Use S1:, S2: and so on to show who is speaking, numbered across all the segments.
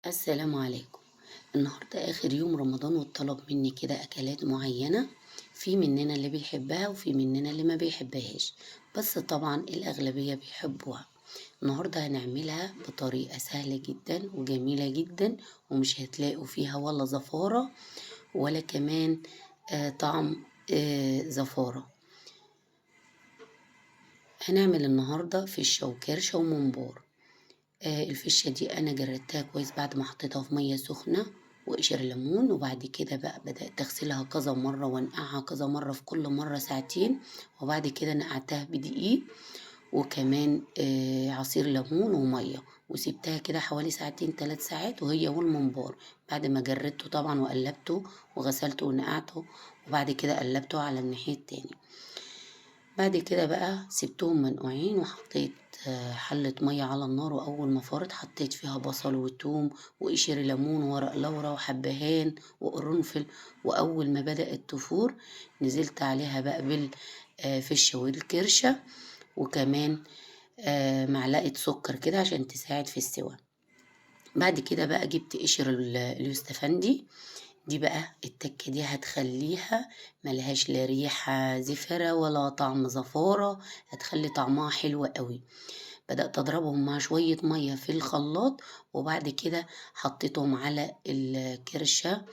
S1: السلام عليكم. النهاردة آخر يوم رمضان واتطلب مني كده أكلات معينة، في مننا اللي بيحبها وفي مننا اللي ما بيحبهاش، بس طبعا الأغلبية بيحبوها. النهاردة هنعملها بطريقة سهلة جدا وجميلة جدا، ومش هتلاقوا فيها ولا زفارة ولا كمان طعم زفارة. هنعمل النهاردة فشة وكرشة وممبار. الفشة دي أنا جردتها كويس بعد ما حطيتها في مية سخنة وقشر ليمون، وبعد كده بقى بدأت أغسلها كذا مرة وأنقعها كذا مرة، في كل مرة ساعتين، وبعد كده نقعتها بدقيق وكمان عصير ليمون ومية، وسبتها كده حوالي ساعتين 3 ساعات، وهي والممبار بعد ما جردته طبعا وقلبته وغسلته ونقعته، وبعد كده قلبته على الناحية التاني. بعد كده بقى سبتهم منقوعين وحطيت حلة مية على النار، وأول ما فارت حطيت فيها بصل وتوم وقشر ليمون وورق لورا وحبهان وقرنفل، وأول ما بدأت تفور نزلت عليها بقى بالفشة والكرشة، وكمان معلقة سكر كده عشان تساعد في السوا. بعد كده بقى جبت قشر اليوستفندي، دي بقى التكة دي هتخليها ملهاش لا ريحة زفرة ولا طعم زفارة، هتخلي طعمها حلو قوي. بدأت أضربهم مع شوية مية في الخلاط، وبعد كده حطيتهم على الكرشة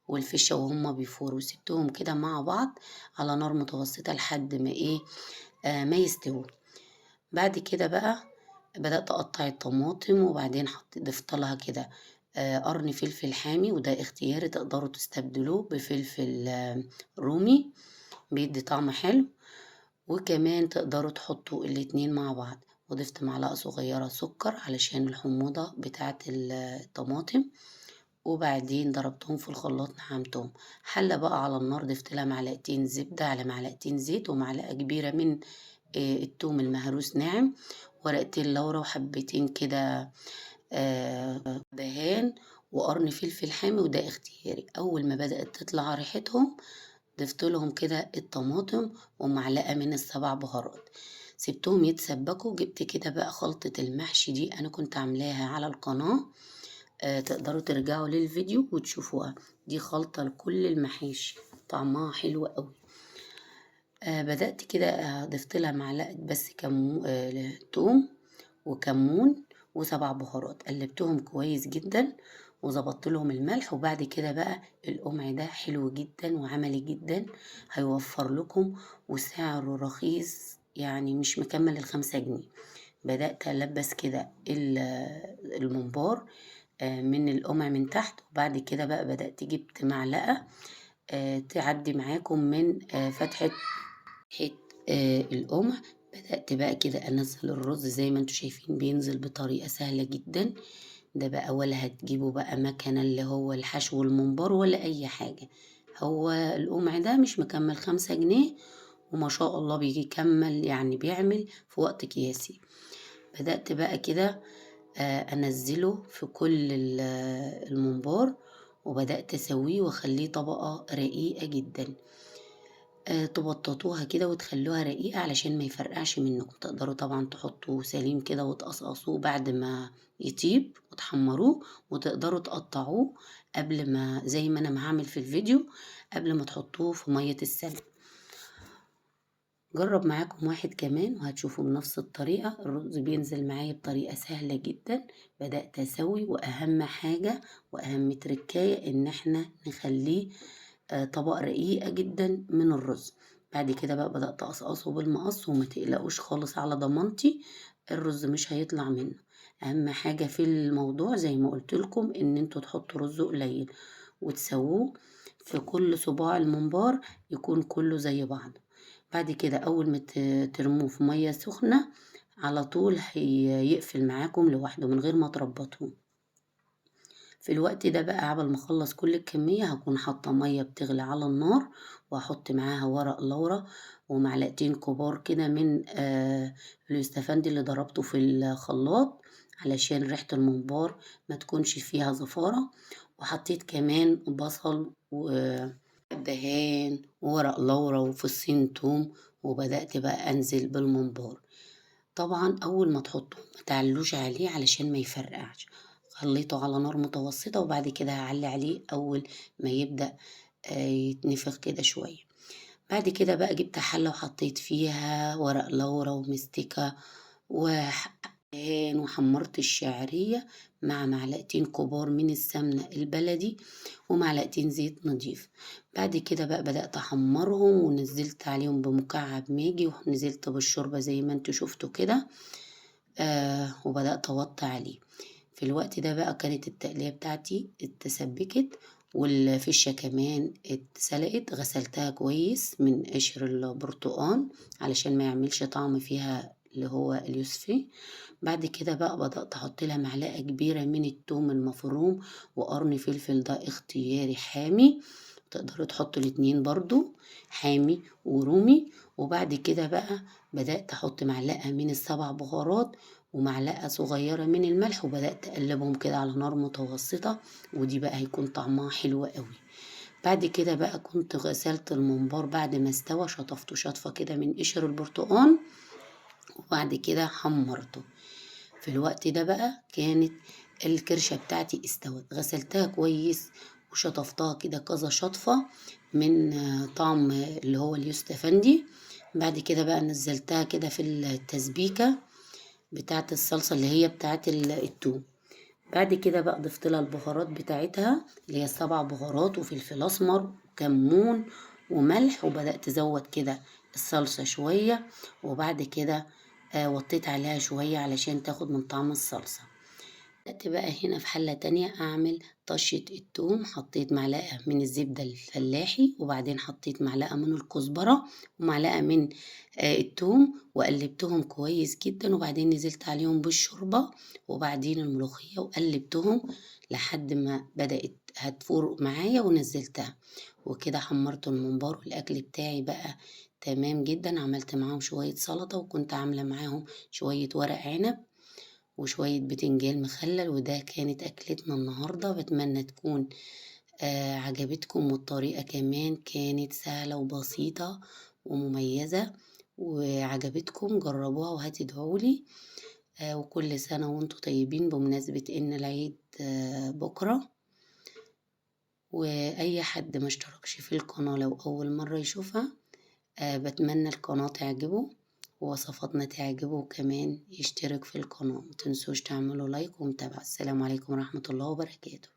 S1: والفشة وهما بيفوروا، وسبتهم كده مع بعض على نار متوسطة لحد ما ما يستووا. بعد كده بقى بدأت أقطع الطماطم، وبعدين ضفت لها كده قرن فلفل حامي، وده اختياري، تقدروا تستبدلوه بفلفل رومي، بيدي طعم حلو، وكمان تقدروا تحطوا الاتنين مع بعض. وضفت معلقة صغيرة سكر علشان الحموضة بتاعة الطماطم، وبعدين ضربتهم في الخلاط نعمتهم. حلة بقى على النار ضفت لها معلقتين زبدة على معلقتين زيت ومعلقة كبيرة من التوم المهروس ناعم، ورقتين لورا وحبتين كده دهان وقرن فلفل حامي، وده اختياري. أول ما بدأت تطلع ريحتهم ضفت لهم كده الطماطم ومعلقة من السبع بهارات، سبتهم يتسبكوا. جبت كده بقى خلطة المحشي دي أنا كنت عاملاها على القناة، تقدروا ترجعوا للفيديو وتشوفوها. دي خلطة لكل المحاشي، طعمها حلو قوي. بدأت كده ضفت لها معلقة بس توم وكمون وسبع بهارات، قلبتهم كويس جدا وظبطت لهم الملح. وبعد كده بقى القمع ده حلو جدا وعملي جدا، هيوفر لكم وسعره رخيص، يعني مش مكمل ال5 جنيه. بدأت ألبس كده الممبار من القمع من تحت، وبعد كده بقى بدأت جبت معلقة تعدي معاكم من فتحة القمع. بدأت بقى كده أنزل الرز زي ما انتوا شايفين بينزل بطريقة سهلة جدا. ده بقى ولا هتجيبوا بقى مكنة اللي هو الحشو الممبار ولا أي حاجة، هو القمع ده مش مكمل 5 جنيه، وما شاء الله بيجي يكمل، يعني بيعمل في وقت قياسي. بدأت بقى كده أنزله في كل الممبار، وبدأت أسويه وأخليه طبقة رقيقة جدا. تبططوها كده وتخلوها رقيقة علشان ما يفرقعش منكم. تقدروا طبعا تحطوه سليم كده وتقصقصوه بعد ما يطيب وتحمروه، وتقدروا تقطعوه قبل ما، زي ما انا ما هعمل في الفيديو، قبل ما تحطوه في مية السلق. جرب معاكم واحد كمان وهتشوفوا بنفس الطريقة، الرز بينزل معايا بطريقة سهلة جدا. بدأت أسوي، وأهم حاجة وأهم تركاية إن احنا نخليه طبق رقيقة جدا من الرز. بعد كده بقى بدأت أقصقصه بالمقص، وما تقلقوش خالص على ضمانتي، الرز مش هيطلع منه. أهم حاجة في الموضوع زي ما قلت لكم إن انتوا تحطوا رز قليل وتسووه في كل صباع الممبار يكون كله زي بعض. بعد كده أول ما ترموه في مية سخنة على طول هيقفل معاكم لوحده من غير ما تربطوه. في الوقت ده بقى عبل ما اخلص كل الكمية هكون حاطة مية بتغلي على النار، وهحط معاها ورق لورا ومعلقتين كبار كده من اليوستفندي اللي ضربته في الخلاط علشان ريحة الممبار ما تكونش فيها زفارة. وحطيت كمان بصل ودهان وورق لورا وفصين توم، وبدأت بقى أنزل بالممبار. طبعا أول ما تحطوه ما تعلوش عليه علشان ما يفرقعش. خليته على نار متوسطة وبعد كده هعلي عليه أول ما يبدأ يتنفخ كده شوية. بعد كده بقى جبت حلة وحطيت فيها ورق لورا ومستكة وحبهان، وحمرت الشعرية مع معلقتين كبار من السمنة البلدي ومعلقتين زيت نضيف. بعد كده بقى بدأت أحمرهم ونزلت عليهم بمكعب ماجي ونزلت بالشوربة زي ما انتوا شفتوا كده. وبدأت أوطي عليه. في الوقت ده بقى كانت التقلية بتاعتي اتسبكت والفشة كمان اتسلقت، غسلتها كويس من قشر البرتقان علشان ما يعملش طعم فيها اللي هو اليوسفي. بعد كده بقى بدأت أحط لها معلقة كبيرة من التوم المفروم وقرن فلفل، ده اختياري حامي، تقدروا تحطوا الاتنين برضو حامي ورومي. وبعد كده بقى بدأت أحط معلقة من السبع بهارات ومعلقة صغيرة من الملح وبدأت أقلبهم كده على نار متوسطة، ودي بقى هيكون طعمها حلو قوي. بعد كده بقى كنت غسلت الممبار بعد ما استوى، شطفته شطفة كده من قشر البرتقان وبعد كده حمرته. في الوقت ده بقى كانت الكرشة بتاعتي استوت، غسلتها كويس وشطفتها كده كذا شطفة من طعم اللي هو اليوستفندي. بعد كده بقى نزلتها كده في التسبيكة بتاعت الصلصة اللي هي بتاعت التوم. بعد كده بقى ضفت لها البهارات بتاعتها اللي هي السبع بهارات وفلفل اسمر وكمون وملح، وبدأت ازود كده الصلصة شوية. وبعد كده وطيت عليها شوية علشان تاخد من طعم الصلصة. بدأت بقى هنا في حلة تانية أعمل طشة التوم، حطيت معلقة من الزبدة الفلاحي وبعدين حطيت معلقة من الكزبرة ومعلقة من التوم وقلبتهم كويس جدا، وبعدين نزلت عليهم بالشوربة وبعدين الملوخية وقلبتهم لحد ما بدأت هتفور معايا ونزلتها. وكده حمرت الممبار والأكل بتاعي بقى تمام جدا. عملت معاهم شوية سلطة وكنت عاملة معاهم شوية ورق عنب وشوية بتنجان مخلل، وده كانت أكلتنا النهاردة. بتمنى تكون عجبتكم، والطريقة كمان كانت سهلة وبسيطة ومميزة وعجبتكم. جربوها وهتدعولي. وكل سنة وانتم طيبين بمناسبة ان العيد بكرة. وأي حد ما اشتركش في القناة لو أول مرة يشوفها، بتمنى القناة تعجبه ووصفاتنا تعجبه، وكمان يشترك في القناة. متنسوش تعملوا لايك ومتابعة. السلام عليكم ورحمة الله وبركاته.